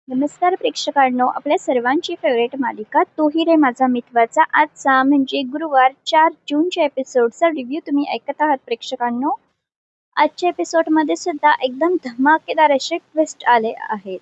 नमस्कार प्रेक्षकांनो, आपल्या सर्वांची फेवरेट मालिका तू ही रे माझा मितवाचा आजचा म्हणजे गुरुवार 4 जूनच्या एपिसोडचा रिव्ह्यू तुम्ही ऐकत आहात प्रेक्षकांनो. आजच्या एपिसोडमध्ये सुद्धा एकदम धमाकेदार असे ट्विस्ट आले आहेत.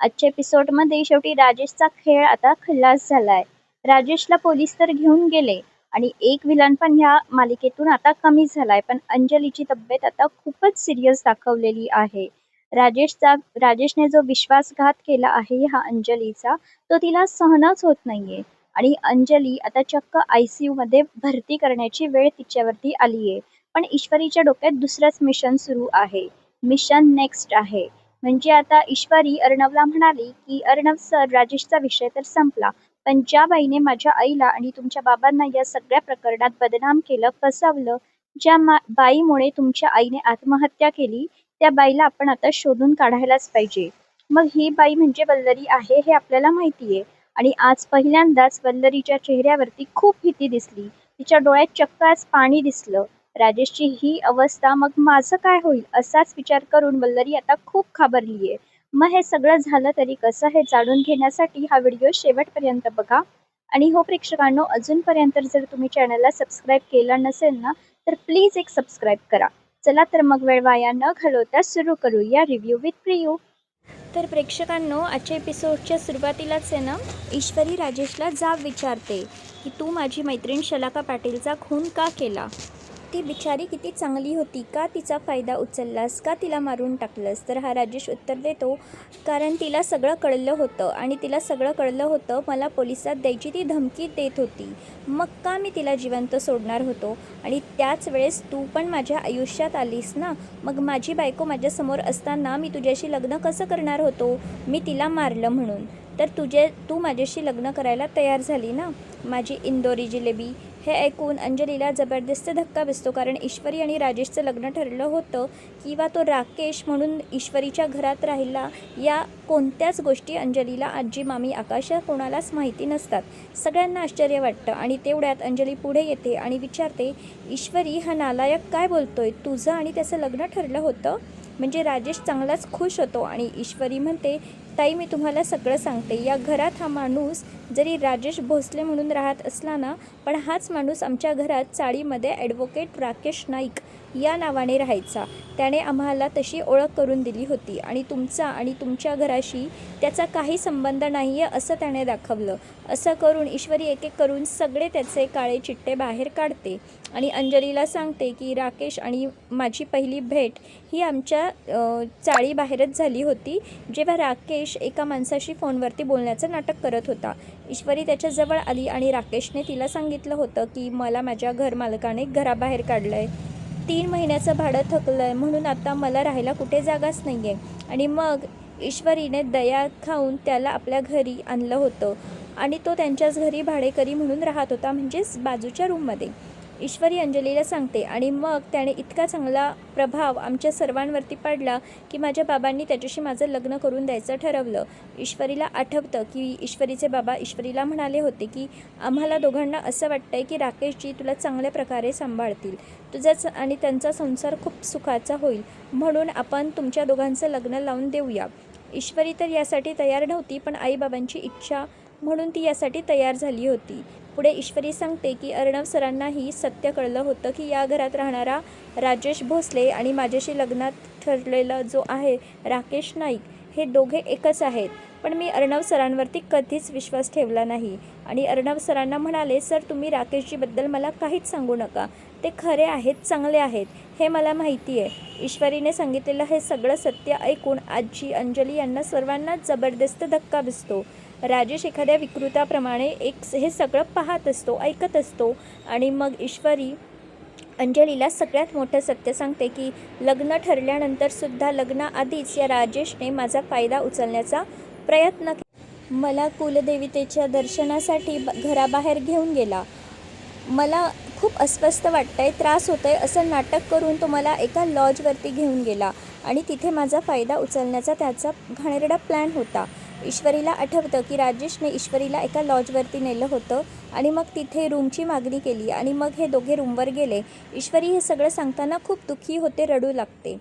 आजच्या एपिसोडमध्ये शेवटी राजेशचा खेळ आता खल्लास झालाय. राजेशला पोलीस तर घेऊन गेले आणि एक विलन पण ह्या मालिकेतून आता कमी झालाय, पण अंजलीची तब्येत आता खूपच सिरियस दाखवलेली आहे. राजेशने जो विश्वासघात केला आहे हा अंजलीचा, तो तिला सहनच होत नाहीये आणि अंजली आता चक्क ICU मध्ये भरती करण्याची वेळ तिच्यावरती आलीये. पण ईश्वरीच्या डोक्यात दुसरंच मिशन सुरू आहे. मिशन नेक्स्ट आहे. म्हणजे आता ईश्वरी अर्णवला म्हणाली की अर्णव सर, राजेशचा विषय तर संपला, पण ज्या बाईने माझ्या आईला आणि तुमच्या बाबांना या सगळ्या प्रकरणात बदनाम केलं, फसवलं, बाईमुळे तुमच्या आईने आत्महत्या केली, त्या बाईला आपण आता शोधून काढायलाच पाहिजे. मग ही बाई म्हणजे वल्लरी आहे हे आपल्याला माहितीये आणि आज पहिल्यांदाच वल्लरीच्या चेहऱ्यावरती खूप भीती दिसली. तिच्या डोळ्यात चक्क आज पाणी दिसलं. राजेशची ही अवस्था, मग माझं काय होईल असाच विचार करून वल्लरी आता खूप घाबरलीये. मग हे सगळं झालं तरी कसं हे जाणून घेण्यासाठी हा व्हिडिओ शेवटपर्यंत बघा. आणि हो प्रेक्षकांनो, अजूनपर्यंत जर तुम्ही चॅनलला सबस्क्राईब केलं नसेल ना, तर प्लीज एक सबस्क्राईब करा. चला तर मग वेळ वाया न घालवता सुरू करूया रिव्ह्यू विथ प्रियू. तर प्रेक्षकांनो, आजच्या एपिसोडच्या सुरुवातीलाच आहे ना, ईश्वरी राजेशला जाब विचारते की तू माझी मैत्रीण शलाका पाटीलचा खून का केला? ती बिचारी किती चांगली होती, का तिचा फायदा उचललास, का तिला मारून टाकलंस? तर हा राजेश उत्तर देतो, कारण तिला सगळं कळलं होतं आणि तिला सगळं कळलं होतं मला पोलिसात द्यायची ती धमकी देत होती. मग का मी तिला जिवंत सोडणार होतो? आणि त्याच वेळेस तू पण माझ्या आयुष्यात आलीस ना, मग माझी बायको माझ्यासमोर असताना मी तुझ्याशी लग्न कसं करणार होतो? मी तिला मारलं म्हणून. तर तू माझ्याशी लग्न करायला तयार झाली ना, माझी इंदोरी जिलेबी. हे ऐकून अंजलीला जबरदस्त धक्का बसतो, कारण ईश्वरी आणि राजेशचं लग्न ठरलं होतं किंवा तो राकेश म्हणून ईश्वरीच्या घरात राहिला, या कोणत्याच गोष्टी अंजलीला, आजी, मामी, आकाशा कोणालाच माहिती नसतात. सगळ्यांना आश्चर्य वाटतं आणि तेवढ्यात अंजली पुढे येते आणि विचारते, ईश्वरी हा नालायक काय बोलतोय? तुझं आणि त्याचं लग्न ठरलं होतं म्हणजे राजेश चांगलाच खुश होतो. आणि ईश्वरी म्हणते, ताई मी तुम्हाला सगळं सांगते, या घरात हा माणूस जरी राजेश भोसले म्हणून राहत असला ना, पण हाच माणूस आमच्या घरात चाळीमध्ये ॲडव्होकेट राकेश नाईक या नावाने राहायचा. त्याने आम्हाला तशी ओळख करून दिली होती आणि तुमचा आणि तुमच्या घराशी त्याचा काही संबंध नाही आहे असं त्याने दाखवलं. असं करून ईश्वरी एक एक करून सगळे त्याचे काळे चिट्टे बाहेर काढते आणि अंजलीला सांगते की राकेश आणि माझी पहिली भेट ही आमच्या चाळीबाहेरच झाली होती, जेव्हा राकेश एका माणसाशी फोनवरती बोलण्याचं नाटक करत होता. ईश्वरी त्याच्याजवळ आली आणि राकेशने तिला सांगितलं होतं की मला माझ्या घरमालकाने घराबाहेर काढलं आहे, 3 महिन्याचं भाडं थकलं आहे, म्हणून आता मला राहायला कुठे जागाच नाही आहे. आणि मग ईश्वरीने दया खाऊन त्याला आपल्या घरी आणलं होतं आणि तो त्यांच्याच घरी भाडेकरी म्हणून राहत होता, म्हणजेच बाजूच्या रूममध्ये. ईश्वरी अंजलीला सांगते आणि मग त्याने इतका चांगला प्रभाव आमच्या सर्वांवरती पडला की माझ्या बाबांनी त्याच्याशी माझं लग्न करून द्यायचं ठरवलं. ईश्वरीला आठवतं की ईश्वरीचे बाबा ईश्वरीला म्हणाले होते की आम्हाला दोघांना असं वाटतंय की राकेशजी तुला चांगल्या प्रकारे सांभाळतील, तुझाच आणि त्यांचा संसार खूप सुखाचा होईल, म्हणून आपण तुमच्या दोघांचं लग्न लावून देऊया. ईश्वरी तर यासाठी तयार नव्हती, पण आईबाबांची इच्छा म्हणून ती यासाठी तयार झाली होती. पुढे ईश्वरी सांगते की अर्णव सरांनाही सत्य कळलं होतं की या घरात राहणारा राजेश भोसले आणि माझ्याशी लग्नात ठरलेला जो आहे राकेश नाईक, हे दोघे एकच आहेत. पण मी अर्णव सरांवरती कधीच विश्वास ठेवला नाही आणि अर्णव सरांना म्हणाले, सर तुम्ही राकेशजीबद्दल मला काहीच सांगू नका, ते खरे आहेत, चांगले आहेत, हे मला माहिती आहे. ईश्वरीने सांगितलेलं हे सगळं सत्य ऐकून आजी, अंजली यांना सर्वांनाच जबरदस्त धक्का बसतो. राजेश एखाद्या विकृताप्रमाणे हे सगळं पाहत असतो, ऐकत असतो आणि मग ईश्वरी अंजलीला सगळ्यात मोठं सत्य सांगते की लग्न ठरल्यानंतरसुद्धा लग्नाआधीच या राजेशने माझा फायदा उचलण्याचा प्रयत्न केला. मला कुलदेवतेच्या दर्शनासाठी घराबाहेर घेऊन गेला. मला खूप अस्वस्थ वाटतंय, त्रास होतोय असं नाटक करून तो मला एका लॉजवरती घेऊन गेला आणि तिथे माझा फायदा उचलण्याचा त्याचा घाणेरडा प्लॅन होता. ईश्वरीला आठवतं की राजेशने ईश्वरीला एका लॉजवरती नेलं होतं आणि मग तिथे रूमची मागणी केली आणि मग हे दोघे रूमवर गेले. ईश्वरी हे सगळं सांगताना खूप दुःखी होते, रडू लागते.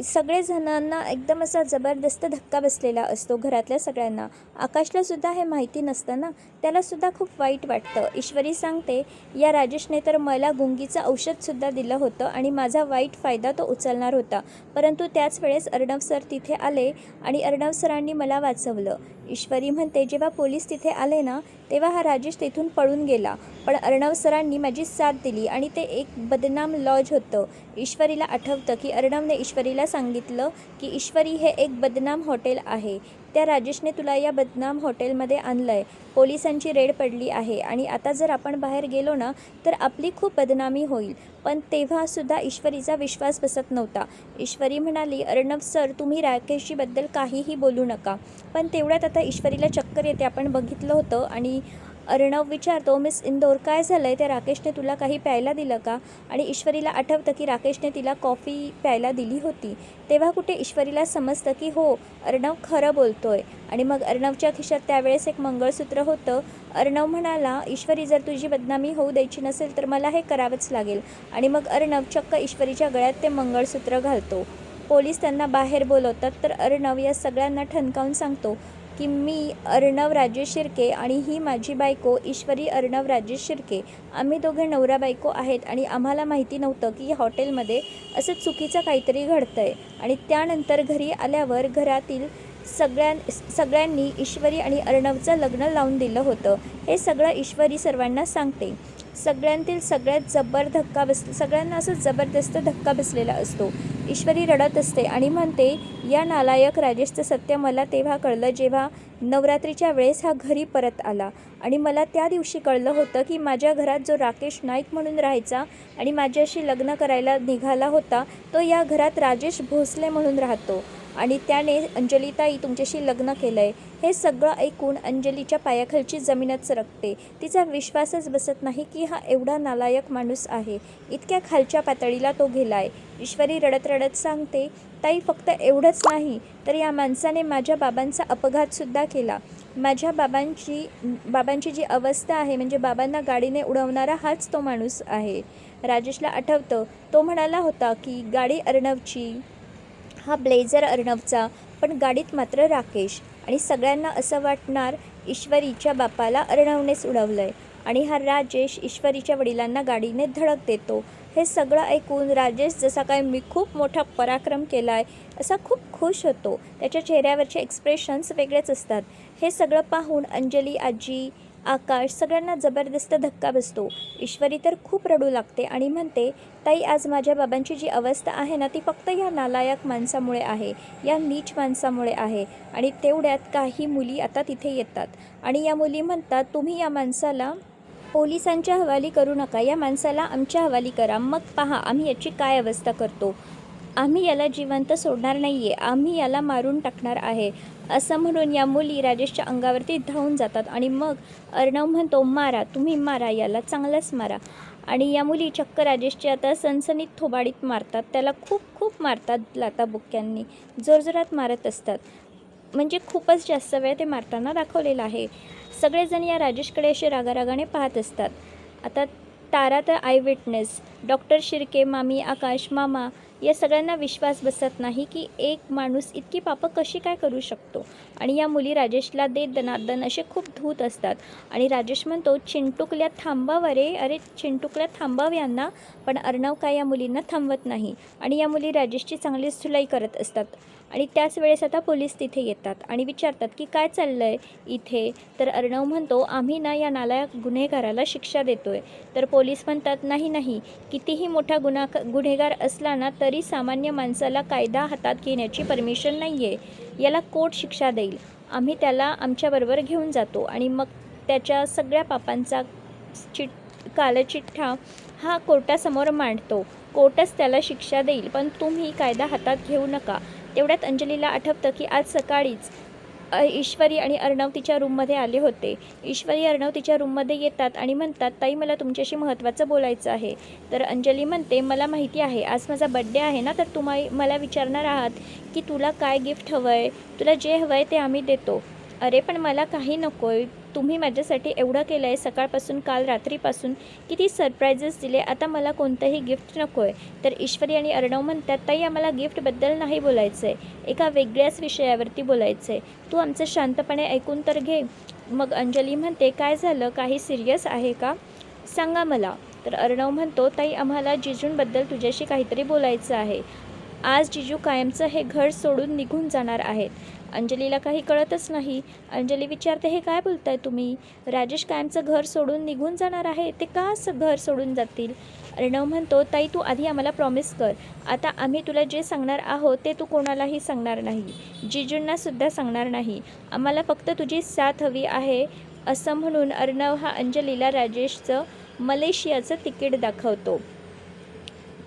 सगळेजणांना एकदम असा जबरदस्त धक्का बसलेला असतो, घरातल्या सगळ्यांना. आकाशलासुद्धा हे माहिती नसतं ना, त्यालासुद्धा खूप वाईट वाटतं. ईश्वरी सांगते, या राजेशने तर मला गुंगीचं औषधसुद्धा दिलं होतं आणि माझा वाईट फायदा तो उचलणार होता. परंतु त्याच वेळेस अर्णव सर तिथे आले आणि अर्णव सरांनी मला वाचवलं. ईश्वरी म्हणते, जेव्हा पोलीस तिथे आले ना, तेव्हा हा राजेश तिथून पळून गेला. पण अर्णव सरांनी माझी साथ दिली आणि ते एक बदनाम लॉज होतं. ईश्वरीला आठवतं की अर्णवने ईश्वरीला सांगितलं की ईश्वरी हे एक बदनाम हॉटेल आहे. त्या राजेशने तुला या बदनाम हॉटेलमध्ये आणलं आहे. पोलिसांची रेड पडली आहे आणि आता जर आपण बाहेर गेलो ना तर आपली खूप बदनामी होईल. पण तेव्हासुद्धा ईश्वरीचा विश्वास बसत नव्हता. ईश्वरी म्हणाली, अर्णव सर तुम्ही राकेशजीबद्दल काहीही बोलू नका. पण तेवढ्यात आता ईश्वरीला चक्कर येते, आपण बघितलं होतं. आणि अर्णव विचारतो, मिस इंदोर काय झालं आहे, त्या राकेशने तुला काही प्यायला दिलं का? आणि ईश्वरीला आठवतं की राकेशने तिला कॉफी प्यायला दिली होती. तेव्हा कुठे ईश्वरीला समजतं की हो, अर्णव खरं बोलतोय. आणि मग अर्णवच्या खिशात त्यावेळेस एक मंगळसूत्र होतं. अर्णव म्हणाला, ईश्वरी जर तुझी बदनामी होऊ द्यायची नसेल तर मला हे करावंच लागेल. आणि मग अर्णव चक्क ईश्वरीच्या गळ्यात ते मंगळसूत्र घालतो. पोलीस त्यांना बाहेर बोलवतात. तर अर्णव या सगळ्यांना ठणकावून सांगतो की मी अर्णव राजेश शिर्के आणि ही माझी बायको ईश्वरी अर्णव राजेश शिर्के. आम्ही दोघे नवरा बायको आहेत आणि आम्हाला माहिती नव्हतं की हॉटेलमध्ये असं चुकीचं काहीतरी घडतं आहे. आणि त्यानंतर घरी आल्यावर घरातील सगळ्यांनी ईश्वरी आणि अर्णवचं लग्न लावून दिलं होतं. हे सगळं ईश्वरी सर्वांना सांगते. सगळ्यांतील सगळ्यात सगळ्यांना असं जबरदस्त धक्का बसलेला असतो. ईश्वरी रडत असते आणि म्हणते, या नालायक राजेशचं सत्य मला तेव्हा कळलं जेव्हा नवरात्रीच्या वेळेस हा घरी परत आला. आणि मला त्या दिवशी कळलं होतं की माझ्या घरात जो राकेश नाईक म्हणून राहायचा आणि माझ्याशी लग्न करायला निघाला होता, तो या घरात राजेश भोसले म्हणून राहतो. आणि त्याने अंजलीताई तुमच्याशी लग्न केलं आहे. हे सगळं ऐकून अंजलीच्या पायाखालची जमीनच सरकते. तिचा विश्वासच बसत नाही की हा एवढा नालायक माणूस आहे. इतक्या खालच्या पातळीला तो गेला आहे. ईश्वरी रडत रडत सांगते, ताई फक्त एवढंच नाही तर या माणसाने माझ्या बाबांचा अपघातसुद्धा केला. माझ्या बाबांची जी अवस्था आहे, म्हणजे बाबांना गाडीने उडवणारा हाच तो माणूस आहे. राजेशला आठवतं, तो म्हणाला होता की गाडी अर्णवची, हा ब्लेझर अर्णवचा, पण गाडीत मात्र राकेश. आणि सगळ्यांना असं वाटणार ईश्वरीच्या बापाला अर्णवनेच उडवलं आहे. आणि हा राजेश ईश्वरीच्या वडिलांना गाडीने धडक देतो. हे सगळं ऐकून राजेश जसा काय मी खूप मोठा पराक्रम केला आहे असा खूप खुश होतो. त्याच्या चेहऱ्यावरचे एक्सप्रेशन्स वेगळेच असतात. हे सगळं पाहून अंजली, आजी, आकाश सगळ्यांना जबरदस्त धक्का बसतो. ईश्वरी तर खूप रडू लागते आणि म्हणते, ताई आज माझ्या बाबांची जी अवस्था आहे ना ती फक्त या नालायक माणसामुळे आहे, या नीच माणसामुळे आहे. आणि तेवढ्यात काही मुली आता तिथे येतात आणि या मुली म्हणतात, तुम्ही या माणसाला पोलिसांच्या हवाली करू नका, या माणसाला आमच्या हवाली करा, मग पहा आम्ही याची काय अवस्था करतो. आम्ही याला जिवंत सोडणार नाही आहे, आम्ही याला मारून टाकणार आहे. असं म्हणून या मुली राजेशच्या अंगावरती धावून जातात. आणि मग अर्णव म्हणतो, मारा, तुम्ही मारा याला, चांगलंच मारा. आणि या मुली चक्क राजेशची आता सनसनीत थोबाडीत मारतात. त्याला खूप खूप मारतात, लाथाबुक्क्यांनी जोरजोरात मारत असतात. म्हणजे खूपच जास्त वेळ ते मारताना दाखवलेलं आहे. सगळेजण या राजेशकडे असे रागारागाने पाहत असतात. आता तारा तर आय विटनेस, डॉक्टर शिर्के, मामी, आकाश, मामा या सगळ्यांना विश्वास बसत नाही की एक माणूस इतकी पापं कशी काय करू शकतो. आणि या मुली राजेशला दे दनादन असे खूप धूत असतात. आणि राजेश म्हणतो, चिंटुकल्या थांबव रे, अरे चिंटुकल्या थांबव यांना. पण अर्णव काय या मुलींना थांबवत नाही आणि या मुली राजेशची चांगलीच धुलाई करत असतात. आणि त्याच वेळेस आता पोलीस तिथे येतात आणि विचारतात की काय चाललं आहे इथे. तर अर्णव म्हणतो, आम्ही ना या नालायक गुन्हेगाराला शिक्षा देतोय. तर पोलीस म्हणतात, नाही, कितीही मोठा गुन्हेगार असला ना तरी सामान्य माणसाला कायदा हातात घेण्याची परमिशन नाही आहे. याला कोर्ट शिक्षा देईल. आम्ही त्याला आमच्याबरोबर घेऊन जातो आणि मग त्याच्या सगळ्या पापांचा कालचिठ्ठा हा कोर्टासमोर मांडतो. कोर्टच त्याला शिक्षा देईल, पण तुम्ही कायदा हातात घेऊ नका. तेवढ्यात अंजलीला आठवतं की आज सकाळीच ईश्वरी आणि अर्णव तिच्या रूममध्ये आले होते. ईश्वरी अर्णव तिच्या रूममध्ये येतात आणि म्हणतात, ताई मला तुमच्याशी महत्त्वाचं बोलायचं आहे. तर अंजली म्हणते, मला माहिती आहे आज माझा बड्डे आहे ना, तर मला विचारणार आहात की तुला काय गिफ्ट हवं आहे, तुला जे हवं आहे ते आम्ही देतो. अरे पण मला काही नको आहे, तुम्ही माझ्यासाठी एवढं केलं आहे, सकाळपासून काल रात्रीपासून किती सरप्राईजेस दिले, आता मला कोणतंही गिफ्ट नको आहे. तर ईश्वरी आणि अर्णव म्हणतात, ताई आम्हाला गिफ्टबद्दल नाही बोलायचं आहे, एका वेगळ्याच विषयावरती बोलायचं आहे, तू आमचं शांतपणे ऐकून तर घे. मग अंजली म्हणते, काय झालं, काही सिरियस आहे का, सांगा मला. तर अर्णव म्हणतो, ताई आम्हाला जिजूंबद्दल तुझ्याशी काहीतरी बोलायचं आहे. आज जिजू कायमचं हे घर सोडून निघून जाणार आहेत. अंजलीला काही कळतच नाही. अंजली विचारते, हे काय बोलताय तुम्ही, राजेश कायमचं घर सोडून निघून जाणार आहे, ते का असं घर सोडून जातील. अर्णव म्हणतो, ताई तू आधी आम्हाला प्रॉमिस कर, आता आम्ही तुला जे सांगणार आहोत ते तू कोणालाही सांगणार नाही, जिजूंनासुद्धा सांगणार नाही, आम्हाला फक्त तुझी साथ हवी आहे. असं म्हणून अर्णव हा अंजलीला राजेशचं मलेशियाचं तिकीट दाखवतो,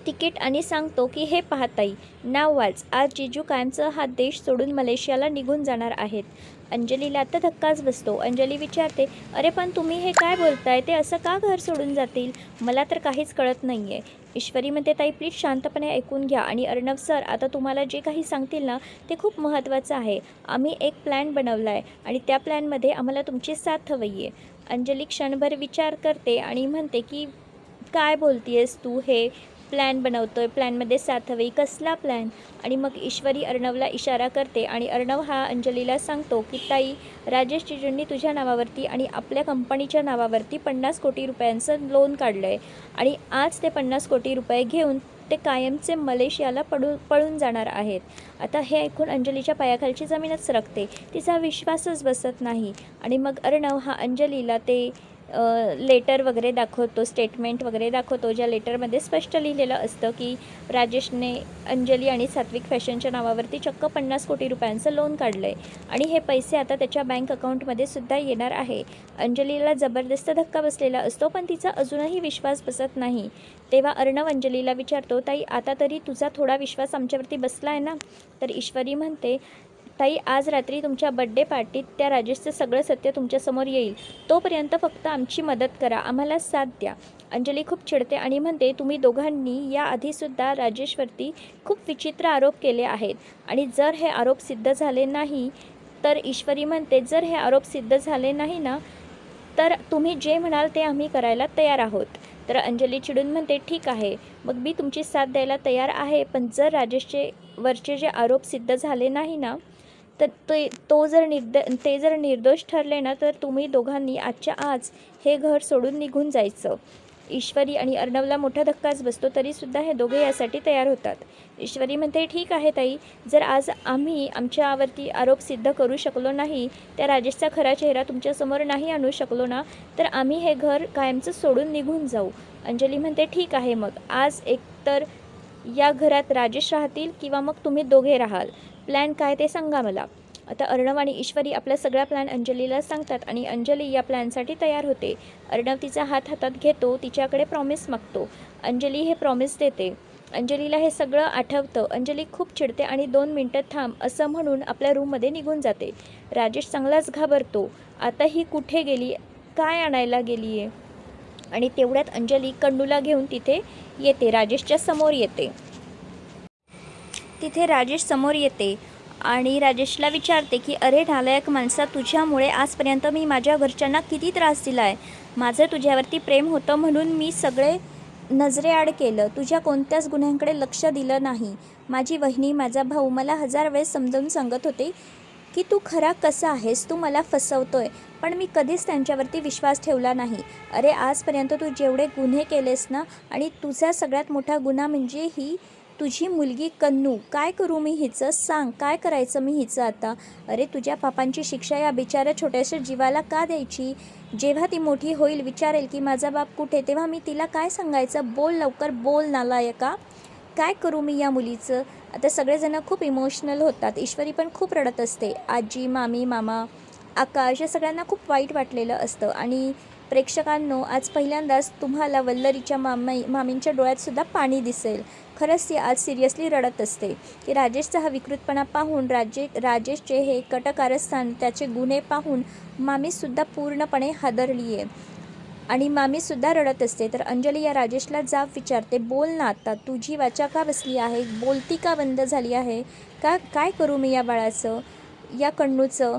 तिकीट, आणि सांगतो की हे पहा ताई, नाव वाच, आज जिजू कायमचं हा देश सोडून मलेशियाला निघून जाणार आहेत. अंजलीला आता धक्काच बसतो. अंजली विचारते, अरे पण तुम्ही हे काय बोलताय, ते असं का घर सोडून जातील, मला तर काहीच कळत नाही आहे. ईश्वरी म्हणते, ताई प्लीज शांतपणे ऐकून घ्या, आणि अर्णव सर आता तुम्हाला जे काही सांगतील ना ते खूप महत्त्वाचं आहे. आम्ही एक प्लॅन बनवला आहे आणि त्या प्लॅनमध्ये आम्हाला तुमची साथ हवी आहे. अंजली क्षणभर विचार करते आणि म्हणते की काय बोलतीयस तू, हे प्लॅन बनवतोय, प्लॅनमध्ये साथ हवी, कसला प्लॅन. आणि मग ईश्वरी अर्णवला इशारा करते आणि अर्णव हा अंजलीला सांगतो की ताई, राजेश जिजूंनी तुझ्या नावावरती आणि आपल्या कंपनीच्या नावावरती 50 कोटी रुपयांचं लोन काढलं आहे आणि आज ते 50 कोटी रुपये घेऊन ते कायमचे मलेशियाला पळून जाणार आहेत. आता हे ऐकून अंजलीच्या पायाखालची जमीनच सरकते, तिचा विश्वासच बसत नाही. आणि मग अर्णव हा अंजलीला ते लेटर वगैरे दाखवतो, स्टेटमेंट वगैरे दाखवतो, ज्या लेटरमध्ये स्पष्ट लिहिलेलं असतं की राजेशने अंजली आणि सात्विक फॅशनच्या नावावरती चक्क 50 कोटी रुपयांचं लोन काढलं आहे आणि हे पैसे आता त्याच्या बँक अकाउंटमध्ये सुद्धा येणार आहे. अंजलीला जबरदस्त धक्का बसलेला असतो, पण तिचा अजूनही विश्वास बसत नाही. तेव्हा अर्णव अंजलीला विचारतो, ताई आता तरी तुझा थोडा विश्वास आमच्यावरती बसला आहे ना. तर ईश्वरी म्हणते, ताई आज रात्री तुमच्या बड्डे पार्टीत त्या राजेशचं सगळं सत्य तुमच्यासमोर येईल, तोपर्यंत फक्त आमची मदत करा, आम्हाला साथ द्या. अंजली खूप चिडते आणि म्हणते, तुम्ही दोघांनी याआधीसुद्धा राजेशवरती खूप विचित्र आरोप केले आहेत आणि जर हे आरोप सिद्ध झाले नाही तर, ईश्वरी म्हणते, जर हे आरोप सिद्ध झाले नाही ना तर तुम्ही जे म्हणाल ते आम्ही करायला तयार आहोत. तर अंजली चिडून म्हणते, ठीक आहे, मग मी तुमची साथ द्यायला तयार आहे, पण जर राजेशचे वरचे जे आरोप सिद्ध झाले नाही ना तर ते जर निर्दोष ठरले ना तर तुम्ही दोघांनी आजच्या आज हे घर सोडून निघून जायचं. ईश्वरी आणि अर्णवला मोठा धक्काच बसतो, तरीसुद्धा हे दोघे यासाठी तयार होतात. ईश्वरी म्हणते, ठीक आहे ताई, जर आज आम्ही आमच्यावरती आरोप सिद्ध करू शकलो नाही, त्या राजेशचा खरा चेहरा तुमच्यासमोर नाही आणू शकलो ना तर आम्ही हे घर कायमचं सोडून निघून जाऊ. अंजली म्हणते, ठीक आहे, मग आज एकतर या घरात राजेश राहतील किंवा मग तुम्ही दोघे राहाल, प्लॅन काय ते सांगा मला. आता अर्णव आणि ईश्वरी आपला सगळा प्लॅन अंजलीला सांगतात आणि अंजली या प्लॅनसाठी तयार होते. अर्णव तिचा हात हातात घेतो, तिच्याकडे प्रॉमिस मागतो. अंजली हे प्रॉमिस देते. अंजलीला हे सगळं आठवतं. अंजली खूप चिडते आणि 2 मिनटं थांब असं म्हणून आपल्या रूममध्ये निघून जाते. राजेश चांगलाच घाबरतो, आता ही कुठे गेली, काय आणायला गेली आहे. आणि तेवढ्यात अंजली कन्नूला घेऊन तिथे येते, राजेशच्या समोर येते. तिथे राजेश समोर येते आणि राजेशला विचारते की अरे नालायक माणसा, तुझ्यामुळे आजपर्यंत मी माझ्या घरच्यांना किती त्रास दिला आहे. माझं तुझ्यावरती प्रेम होतं म्हणून मी सगळे नजरेआड केलं, तुझ्या कोणत्याच गुन्ह्यांकडे लक्ष दिलं नाही. माझी वहिनी, माझा भाऊ मला 1000 वेळेस समजावून सांगत होते की तू खरा कसा आहेस, तू मला फसवतोय, पण मी कधीच त्यांच्यावरती विश्वास ठेवला नाही. अरे आजपर्यंत तू जेवढे गुन्हे केलेस ना, आणि तुझा सगळ्यात मोठा गुन्हा म्हणजे ही तुझी मुलगी कन्नू, काय करू मी हिचं, सांग काय करायचं मी हिचं आता. अरे तुझ्या पापांची शिक्षा या बिचाऱ्या छोट्याशा जीवाला का द्यायची. जेव्हा ती मोठी होईल, विचारेल की माझा बाप कुठे, तेव्हा मी तिला काय सांगायचं, बोल लवकर बोल नालायका, काय करू मी या मुलीचं. आता सगळेजण खूप इमोशनल होतात. ईश्वरी पण खूप रडत असते. आजी, मामी, मामा, आकाश या सगळ्यांना खूप वाईट वाटलेलं असतं. आणि प्रेक्षकांनो, आज पहिल्यांदाच तुम्हाला वल्लरीच्या मामींच्या डोळ्यातसुद्धा पाणी दिसेल. खरंच ती आज सिरियसली रडत असते की राजेशचा हा विकृतपणा पाहून, राजेशचे हे कटकारस्थान, त्याचे गुन्हे पाहून मामीसुद्धा पूर्णपणे हादरली आहे आणि मामीसुद्धा रडत असते. तर अंजली या राजेशला जाब विचारते, बोल ना आता, तुझी वाचा का बसली आहे, बोलती का बंद झाली आहे, काय करू मी या बाळाचं, या कन्नूचं.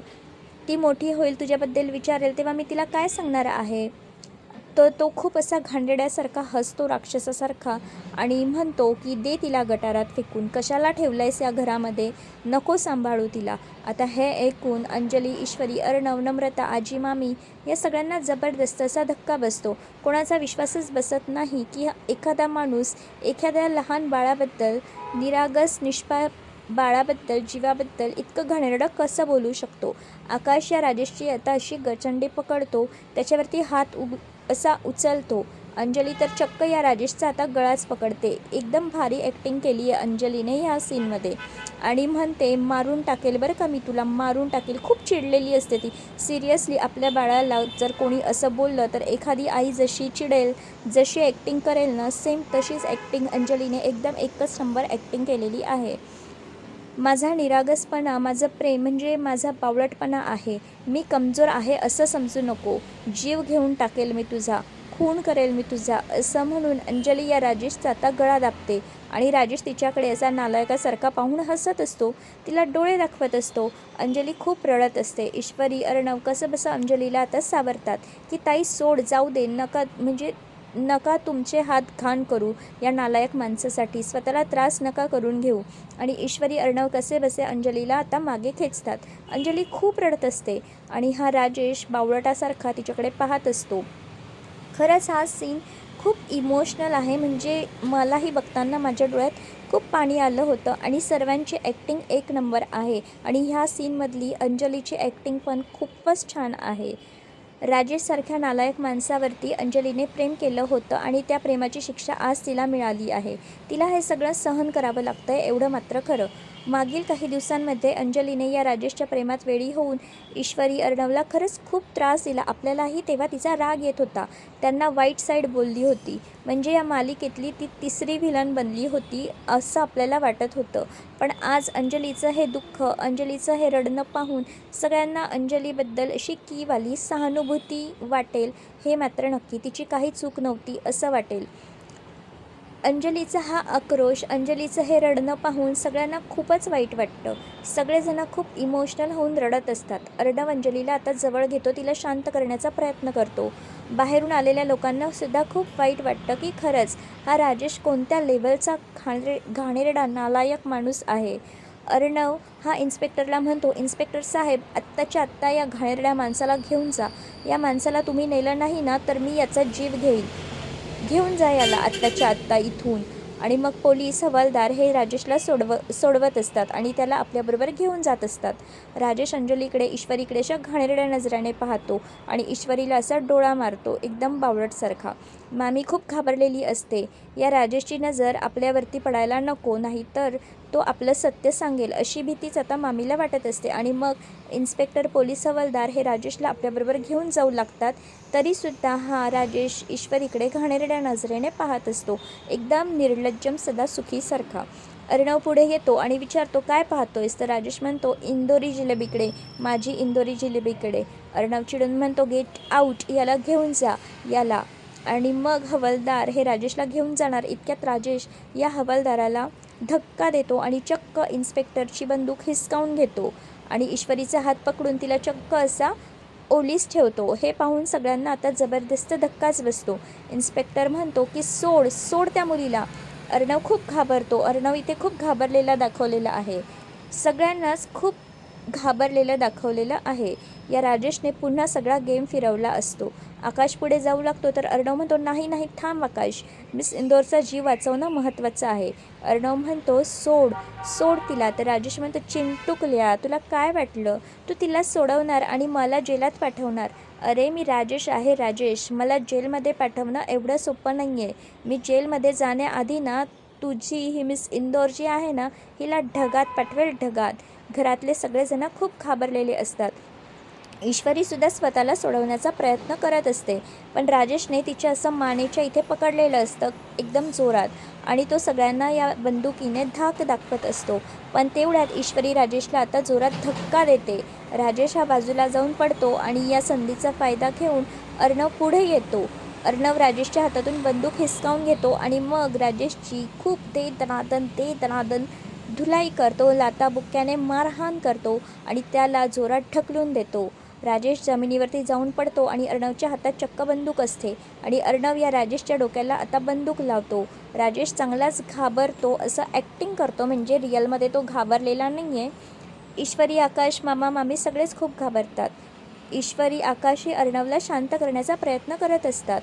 ती मोठी होईल तुझ्याबद्दल विचारेल तेव्हा मी तिला काय सांगणार आहे. तर तो खूप असा घाणेरड्यासारखा हसतो राक्षसासारखा आणि म्हणतो की दे तिला गटारात फेकून, कशाला ठेवलंयस या घरामध्ये, नको सांभाळू तिला. आता हे ऐकून अंजली, ईश्वरी, अर्णव, नम्रता, आजी, मामी या सगळ्यांना जबरदस्त असा धक्का बसतो. कोणाचा विश्वासच बसत नाही की एखादा माणूस एखाद्या लहान बाळाबद्दल, निरागस निष्पाप बाळाबद्दल, जीवाबद्दल इतकं घाणेरडं कसं बोलू शकतो. आकाश या राजेशची आता अशी गचंडी पकडतो, त्याच्यावरती हात असा उचलतो. अंजली तर चक्क या राजेशचा आता गळाच पकडते. एकदम भारी ॲक्टिंग केली आहे अंजलीने ह्या सीनमध्ये आणि म्हणते मारून टाकेल बरं का, मी तुला मारून टाकेल. खूप चिडलेली असते ती. सिरियसली आपल्या बाळाला जर कोणी असं बोललं तर एखादी आई जशी चिडेल, जशी ॲक्टिंग करेल ना, सेम तशीच ॲक्टिंग अंजलीने एकदम एकच नंबर ॲक्टिंग केलेली आहे. माझा निरागसपणा, माझं प्रेम म्हणजे माझा बावळटपणा आहे. मी कमजोर आहे असं समजू नको. जीव घेऊन टाकेल मी तुझा, खून करेल मी तुझा, असं म्हणून अंजली या राजेशचा आता गळा दाबते आणि राजेश तिच्याकडे असा नालायकासारखा पाहून हसत असतो. तिला डोळे दाखवत असतो. अंजली खूप रडत असते. ईश्वरी, अर्णव कसंबसं अंजलीला आता सावरतात की ताई सोड, जाऊ दे, नका तुमचे हात घाण करू या नालायक माणसासाठी, स्वतःला त्रास नका करून घेऊ. आणि ईश्वरी, अर्णव कसेबसे अंजलीला आता मागे खेचतात. अंजली खूप रडत असते आणि हा राजेश बावळटासारखा तिच्याकडे पाहत असतो. खरंच हा सीन खूप इमोशनल आहे. म्हणजे मलाही बघताना माझ्या डोळ्यात खूप पाणी आलं होतं आणि सर्वांची ॲक्टिंग एक नंबर आहे आणि ह्या सीनमधली अंजलीची ॲक्टिंग पण खूपच छान आहे. राजेशसारख्या नालायक माणसावरती अंजलीने प्रेम केलं होतं आणि त्या प्रेमाची शिक्षा आज तिला मिळाली आहे. तिला हे सगळं सहन करावं लागतं आहे, एवढं मात्र खरं. मागील काही दिवसांमध्ये अंजलीने या राजेशच्या प्रेमात वेडी होऊन ईश्वरी, अर्णवला खरंच खूप त्रास दिला. आपल्यालाही तेव्हा तिचा राग येत होता. त्यांना वाईट साईड बोलली होती. म्हणजे या मालिकेतली ती तिसरी व्हिलन बनली होती असं आपल्याला वाटत होतं. पण आज अंजलीचं हे दुःख, अंजलीचं हे रडणं पाहून सगळ्यांना अंजलीबद्दल अशी कीवाली सहानुभूती वाटेल हे मात्र नक्की. तिची काही चूक नव्हती असं वाटेल. अंजलीचा हा आक्रोश, अंजलीचं हे रडणं पाहून सगळ्यांना खूपच वाईट वाटतं. सगळेजण खूप इमोशनल होऊन रडत असतात. अर्णव अंजलीला आता जवळ घेतो, तिला शांत करण्याचा प्रयत्न करतो. बाहेरून आलेल्या लोकांना सुद्धा खूप वाईट वाटतं की खरंच हा राजेश कोणत्या लेवलचा घाणेरडा नालायक माणूस आहे. अर्णव हा इन्स्पेक्टरला म्हणतो, इन्स्पेक्टर साहेब, आत्ताच्या आत्ता या घाणेरड्या माणसाला घेऊन जा. या माणसाला तुम्ही नेलं नाही ना तर मी याचा जीव घेईन. घेऊन जा याला आत्ताच्या आत्ता इथून. आणि मग पोलीस हवालदार हे राजेशला सोडवत असतात आणि त्याला आपल्याबरोबर घेऊन जात असतात. राजेश अंजलीकडे, ईश्वरीकडे अशा घाणेरड्या नजराने पाहतो आणि ईश्वरीला असा डोळा मारतो एकदम बावळटसारखा. मामी खूप घाबरलेली असते. या राजेशची नजर आपल्यावरती पडायला नको, नाहीतर तो आपलं सत्य सांगेल अशी भीतीच आता मामीला वाटत असते. आणि मग इन्स्पेक्टर, पोलीस हवालदार हे राजेशला आपल्याबरोबर घेऊन जाऊ लागतात. तरीसुद्धा हा राजेश ईश्वरीकडे घाणेरड्या नजरेने पाहत असतो, एकदम निर्लज्जम सदा सुखीसारखा. अर्णव पुढे येतो आणि विचारतो, काय पाहतोयस? तर राजेश म्हणतो, इंदोरी जिलेबीकडे, माझी इंदोरी जिलेबीकडे. अर्णव चिडून म्हणतो, गेट आऊट, याला घेऊन जा याला. आणि मग हवालदार हे राजेशला घेऊन जाणार इतक्यात राजेश या हवालदाराला धक्का देतो आणि चक्क इन्स्पेक्टरची बंदूक हिसकावून घेतो आणि ईश्वरीचा हात पकडून तिला चक्क असा ओलीस ठेवतो. हे पाहून सगळ्यांना आता जबरदस्त धक्काच बसतो. इन्स्पेक्टर म्हणतो की सोड सोड त्या मुलीला. अर्णव खूप घाबरतो. अर्णव इथे खूप घाबरलेला दाखवलेला आहे. सगळ्यांनाच खूप घाबरलेलं दाखवलेलं आहे. या राजेशने पुन्हा सगळा गेम फिरवला असतो. आकाश पुढे जाऊ लागतो तर अर्णव म्हणतो, नाही नाही, थांब आकाश, मिस इंदोरचा जीव वाचवणं महत्त्वाचं आहे. अर्णव म्हणतो, सोड सोड तिला. तर राजेश म्हणतो, चिंटुकल्या, तुला काय वाटलं तू तिला सोडवणार आणि मला जेलात पाठवणार? अरे मी राजेश आहे राजेश, मला जेलमध्ये पाठवणं एवढं सोपं नाही आहे. मी जेलमध्ये जाण्याआधी ना तुझी ही मिस इंदोर जी आहे ना, हिला ढगात पाठवेल, ढगात. घरातले सगळेजण खूप घाबरलेले असतात. ईश्वरीसुद्धा स्वतःला सोडवण्याचा प्रयत्न करत असते, पण राजेशने तिच्या असं मानेच्या इथे पकडलेलं असतं एकदम जोरात आणि तो सगळ्यांना या बंदुकीने धाक दाखवत असतो. पण तेवढ्यात ईश्वरी राजेशला आता जोरात धक्का देते. राजेश हा बाजूला जाऊन पडतो आणि या संधीचा फायदा घेऊन अर्णव पुढे येतो. अर्णव राजेशच्या हातातून बंदूक हिसकावून घेतो आणि मग राजेशची खूप ते दणादन धुलाई करतो, लाथाबुक्क्याने मारहाण करतो आणि त्याला जोरात ढकलून देतो. राजेश जमिनीवरती जाऊन पडतो आणि अर्णवच्या हातात चक्क बंदूक असते आणि अर्णव या राजेशच्या डोक्याला आता बंदूक लावतो. राजेश चांगलाच घाबरतो, असं ॲक्टिंग करतो, म्हणजे रिअलमध्ये तो घाबरलेला नाही आहे. ईश्वरी, आकाश, मामा मामी सगळेच खूप घाबरतात. ईश्वरी, आकाश हे अर्णवला शांत करण्याचा प्रयत्न करत असतात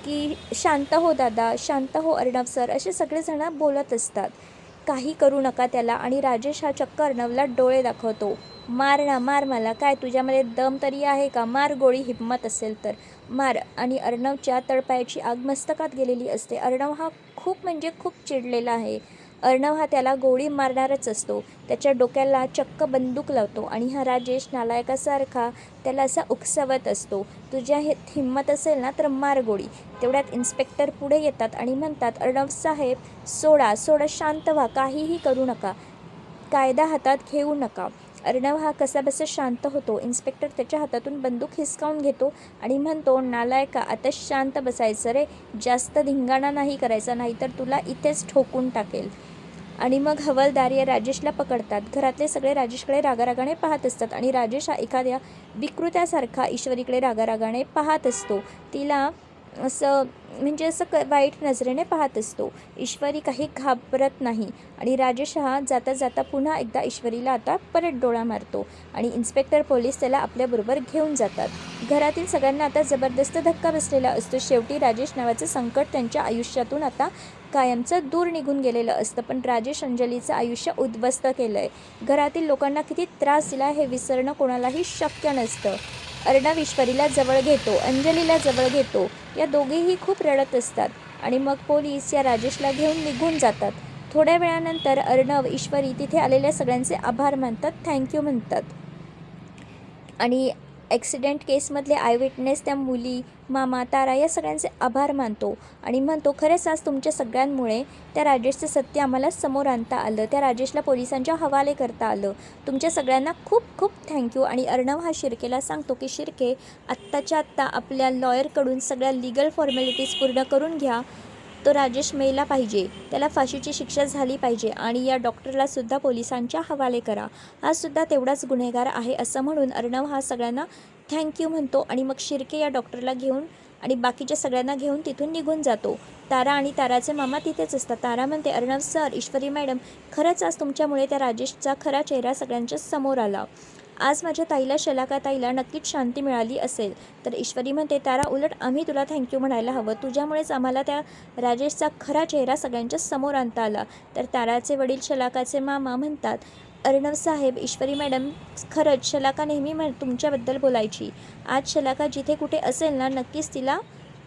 की शांत हो दादा, शांत हो अर्णव सर, असे सगळेजण बोलत असतात. काही करू नका त्याला. आणि राजेश हा चक्क अर्णवला डोळे दाखवतो. मार ना, मार मला, काय तुझ्यामध्ये दम तरी आहे का, मार गोळी, हिम्मत असेल तर मार. आणि अर्णवच्या तळपायाची आग मस्तकात गेलेली असते. अर्णव हा खूप म्हणजे खूप चिडलेला आहे. अर्णव हा त्याला गोळी मारणारच असतो. त्याच्या डोक्याला चक्क बंदूक लावतो आणि हा राजेश नालायकासारखा त्याला असा उकसवत असतो. तुझ्या हिम्मत असेल ना तर मार गोळी. तेवढ्यात इन्स्पेक्टर पुढे येतात आणि म्हणतात, अर्णव साहेब सोडा, सोडा, शांत व्हा, काहीही करू नका, कायदा हातात घेऊ नका. अर्णव हा कसाबसा शांत होतो. इन्स्पेक्टर त्याच्या हातातून बंदूक हिसकावून घेतो आणि म्हणतो, नालायका, आता शांत बसायचं रे, जास्त धिंगाणा नाही करायचा, नाहीतर तुला इथेच ठोकून टाकेल. आणि मग हवालदार या राजेशला पकडतात. घरातले सगळे राजेशकडे रागारागाने पाहत असतात आणि राजेश हा एखाद्या विकृत्यासारखा ईश्वरीकडे रागारागाने पाहत असतो. तिला असं म्हणजे असं वाईट नजरेने पाहत असतो. ईश्वरी काही घाबरत नाही आणि राजेश हा जाता जाता पुन्हा एकदा ईश्वरीला आता परत डोळा मारतो आणि इन्स्पेक्टर पोलीस त्याला आपल्याबरोबर घेऊन जातात. घरातील सगळ्यांना आता जबरदस्त धक्का बसलेला असतो. शेवटी राजेश नावाचं संकट त्यांच्या आयुष्यातून आता कायमचं दूर निघून गेलेलं असतं. पण राजेश अंजलीचं आयुष्य उद्ध्वस्त केलं आहे. घरातील लोकांना किती त्रास दिला हे विसरणं कोणालाही शक्य नसतं. अर्णव ईश्वरीला जवळ घेतो, अंजलीला जवळ घेतो. या दोघेही खूप रडत असतात आणि मग पोलीस या राजेशला घेऊन निघून जातात. थोड्या वेळानंतर अर्णव, ईश्वरी तिथे आलेल्या सगळ्यांचे आभार मानतात, थँक्यू म्हणतात. आणि ॲक्सिडेंट केसमधले आयविटनेस, त्या मुली, मामा, तारा या सगळ्यांचे आभार मानतो आणि म्हणतो, खरंच आज तुमच्या सगळ्यांमुळे त्या राजेशचं सत्य आम्हाला समोर आणता आलं, त्या राजेशला पोलिसांच्या हवाले करता आलं. तुमच्या सगळ्यांना खूप खूप थँक्यू. आणि अर्णव हा शिर्केला सांगतो की शिर्के, आत्ताच्या आत्ता आपल्या लॉयरकडून सगळ्या लिगल फॉर्मॅलिटीज पूर्ण करून घ्या. तो राजेश मेला पाहिजे, त्याला फाशीची शिक्षा झाली पाहिजे आणि या डॉक्टरलासुद्धा पोलिसांच्या हवाले करा, हा सुद्धा तेवढाच गुन्हेगार आहे, असं म्हणून अर्णव हा सगळ्यांना थँक्यू म्हणतो. आणि मग शिर्के या डॉक्टरला घेऊन आणि बाकीच्या सगळ्यांना घेऊन तिथून निघून जातो. तारा आणि ताराचे मामा तिथेच असतात. तारा म्हणते, अर्णव सर, ईश्वरी मॅडम, खरंच आज तुमच्यामुळे त्या राजेशचा खरा चेहरा सगळ्यांच्या समोर आला. आज माझ्या ताईला, शलाका ताईला नक्कीच शांती मिळाली असेल. तर ईश्वरी म्हणते, तारा, उलट आम्ही तुला थँक्यू म्हणायला हवं, तुझ्यामुळेच आम्हाला त्या राजेशचा खरा चेहरा सगळ्यांच्या समोर आणता आला. तर ताराचे वडील, शलाकाचे मामा म्हणतात, अर्णव साहेब, ईश्वरी मॅडम, खरंच शलाका नेहमी तुमच्याबद्दल बोलायची. आज शलाका जिथे कुठे असेल ना, नक्कीच तिला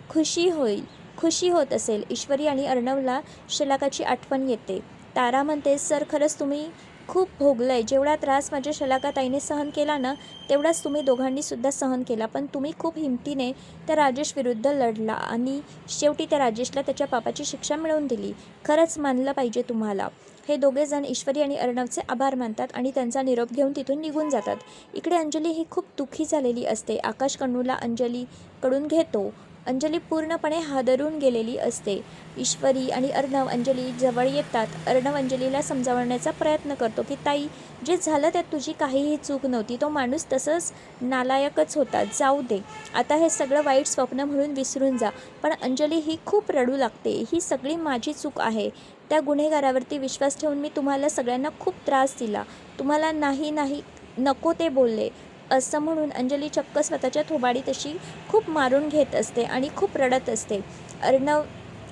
खुशी होईल, खुशी होत असेल. ईश्वरी आणि अर्णवला शलाकाची आठवण येते. तारा म्हणते, सर, खरंच तुम्ही खूप भोगलं आहे. जेवढा त्रास माझ्या शलाकाताईने सहन केला ना, तेवढाच तुम्ही दोघांनीसुद्धा सहन केला. पण तुम्ही खूप हिमतीने त्या राजेश विरुद्ध लढला आणि शेवटी त्या राजेशला त्याच्या पापाची शिक्षा मिळवून दिली. खरंच मानलं पाहिजे तुम्हाला. हे दोघेजण ईश्वरी आणि अर्णवचे आभार मानतात आणि त्यांचा निरोप घेऊन तिथून निघून जातात. इकडे अंजली ही खूप दुःखी झालेली असते. आकाश कन्नूला अंजलीकडून घेतो. अंजली पूर्णपणे हादरून गेलेली असते. ईश्वरी आणि अर्णव अंजली जवळ येतात. अर्णव अंजलीला समजावण्याचा प्रयत्न करतो की ताई, जे झालं त्यात तुझी काहीही चूक नव्हती, तो माणूस तसंच नालायकच होता, जाऊ दे, आता हे सगळं वाईट स्वप्न म्हणून विसरून जा. पण अंजली ही खूप रडू लागते, ही सगळी माझी चूक आहे, त्या गुन्हेगारावरती विश्वास ठेवून मी तुम्हाला सगळ्यांना खूप त्रास दिला, तुम्हाला नाही नको ते बोलले, असं म्हणून अंजली चक्क स्वतःच्या थोबाडीत अशी खूप मारून घेत असते आणि खूप रडत असते. अर्णव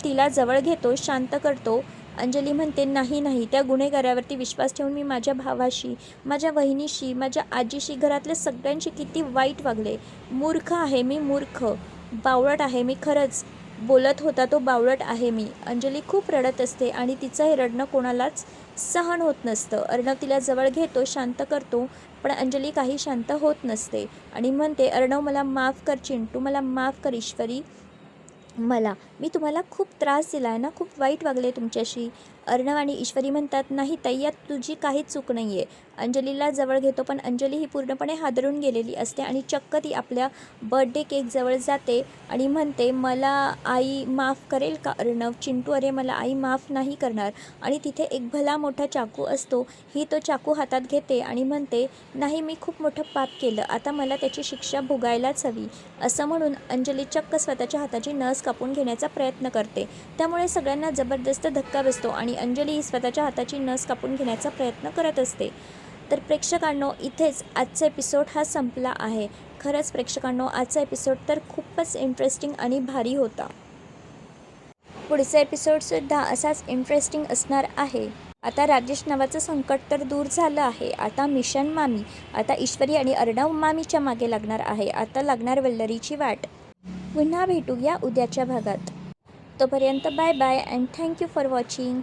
तिला जवळ घेतो, शांत करतो. अंजली म्हणते, नाही, त्या गुन्हेगारावरती विश्वास ठेवून मी माझ्या भावाशी, माझ्या वहिनीशी, माझ्या आजीशी, घरातल्या सगळ्यांशी किती वाईट वागले. मूर्ख आहे मी, मूर्ख, बावळट आहे मी, खरंच बोलत होता तो बावळट आहे मी. अंजली खूप रडत असते आणि तिचं हे रडणं कोणालाच सहन होत नसतं. अर्णव तिला जवळ घेतो, शांत करतो, पण अंजली काही शांत होत नसते आणि म्हणते, अर्णव, मला माफ कर, चिंटू, मला माफ कर, ईश्वरी, मी तुम्हाला खूप त्रास दिला आहे ना, खूप वाईट वागले तुमच्याशी. अर्णव आणि ईश्वरी म्हणतात, नाही ताई, यात तुझी काहीच चूक नाही आहे. अंजलीला जवळ घेतो, पण अंजली ही पूर्णपणे हादरून गेलेली असते आणि चक्क ती आपल्या बर्थडे केकजवळ जाते आणि म्हणते, मला आई माफ करेल का अर्णव? चिंटू, अरे मला आई माफ नाही करणार. आणि तिथे एक भला मोठा चाकू असतो. ही तो चाकू हातात घेते आणि म्हणते, नाही, मी खूप मोठं पाप केलं, आता मला त्याची शिक्षा भोगायलाच हवी. असं म्हणून अंजली चक्क स्वतःच्या हाताची नस कापून घेण्याचा प्रयत्न करते. त्यामुळे सगळ्यांना जबरदस्त धक्का बसतो आणि अंजली ही स्वतःच्या हाताची नस कापून घेण्याचा प्रयत्न करत असते. तर प्रेक्षकांनो, इथेच आजचा एपिसोड हा संपला आहे. खरंच प्रेक्षकांनो, आजचा एपिसोड तर खूपच इंटरेस्टिंग आणि भारी होता. पुढचा एपिसोडसुद्धा असाच इंटरेस्टिंग असणार आहे. आता राजेश नावाचं संकट तर दूर झालं आहे. आता मिशन मामी, आता ईश्वरी आणि अर्णव मामीच्या मागे लागणार आहे. आता लागणार वल्लरीची वाट. पुन्हा भेटूया उद्याच्या भागात. तोपर्यंत bye bye and thank you for watching.